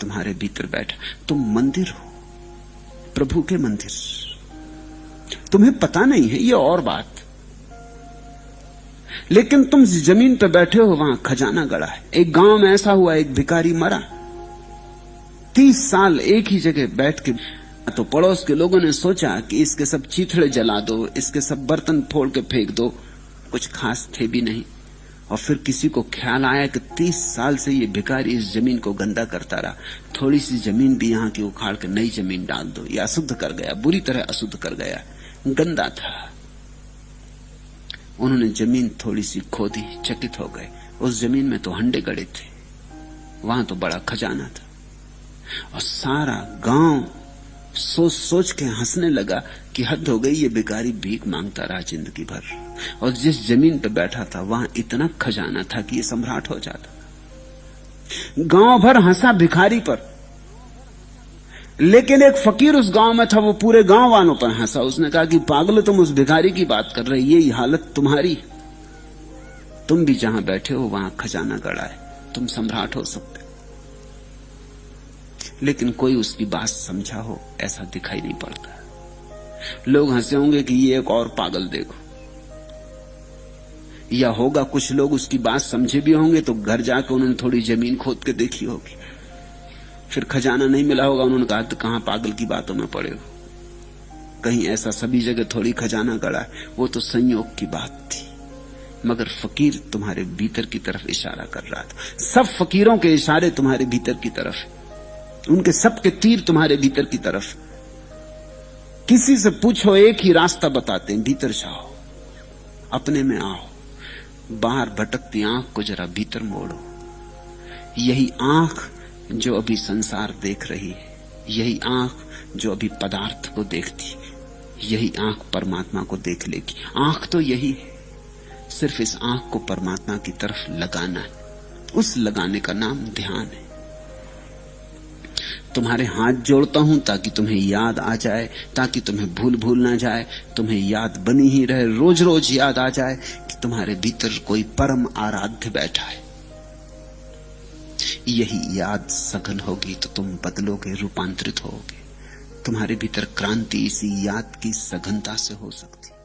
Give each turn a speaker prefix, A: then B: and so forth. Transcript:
A: तुम्हारे भीतर बैठा। तुम मंदिर हो, प्रभु के मंदिर। तुम्हें पता नहीं है ये और बात, लेकिन तुम जमीन पर बैठे हो, वहां खजाना गड़ा है। एक गांव में ऐसा हुआ, एक भिखारी मरा, 30 साल एक ही जगह बैठ के। तो पड़ोस के लोगों ने सोचा कि इसके सब चीथड़े जला दो, इसके सब बर्तन फोड़ के फेंक दो, कुछ खास थे भी नहीं। और फिर किसी को ख्याल आया कि 30 साल से ये भिखारी इस जमीन को गंदा करता रहा, थोड़ी सी जमीन भी यहां की उखाड़ के नई जमीन डाल दो। ये अशुद्ध कर गया, बुरी तरह अशुद्ध कर गया, गंदा था। उन्होंने जमीन थोड़ी सी खोदी, चकित हो गए। उस जमीन में तो हंडे गड़े थे, वहां तो बड़ा खजाना था। और सारा गांव सोच सोच के हंसने लगा कि हद हो गई, ये भिखारी भीख मांगता रहा जिंदगी भर, और जिस जमीन पर बैठा था वहां इतना खजाना था कि ये सम्राट हो जाता। गांव भर हंसा भिखारी पर, लेकिन एक फकीर उस गांव में था, वो पूरे गांव वालों पर हंसा। उसने कहा कि पागल, तुम उस भिखारी की बात कर रहे, ये हालत तुम्हारी। तुम भी जहां बैठे हो वहां खजाना गड़ा है, तुम सम्राट हो सकते। लेकिन कोई उसकी बात समझा हो ऐसा दिखाई नहीं पड़ता। लोग हंसे होंगे कि ये एक और पागल देखो, या होगा कुछ लोग उसकी बात समझे भी होंगे तो घर जाकर उन्होंने थोड़ी जमीन खोद के देखी होगी, फिर खजाना नहीं मिला होगा, उन्होंने कहा तो कहां पागल की बातों में पड़े हो, कहीं ऐसा सभी जगह थोड़ी खजाना गड़ा है, वो तो संयोग की बात थी। मगर फकीर तुम्हारे भीतर की तरफ इशारा कर रहा था। सब फकीरों के इशारे तुम्हारे भीतर की तरफ, उनके सबके तीर तुम्हारे भीतर की तरफ। किसी से पूछो एक ही रास्ता बताते हैं, भीतर जाओ, अपने में आओ, बाहर भटकती आंख को जरा भीतर मोड़ो। यही आंख जो अभी संसार देख रही है, यही आंख जो अभी पदार्थ को देखती, यही आंख परमात्मा को देख लेगी। आंख तो यही है, सिर्फ इस आंख को परमात्मा की तरफ लगाना है। उस लगाने का नाम ध्यान है। तुम्हारे हाथ जोड़ता हूं ताकि तुम्हें याद आ जाए, ताकि तुम्हें भूल ना जाए, तुम्हें याद बनी ही रहे, रोज रोज याद आ जाए कि तुम्हारे भीतर कोई परम आराध्य बैठा है। यही याद सघन होगी तो तुम बदलोगे, रूपांतरित होगे। तुम्हारे भीतर क्रांति इसी याद की सघनता से हो सकती है।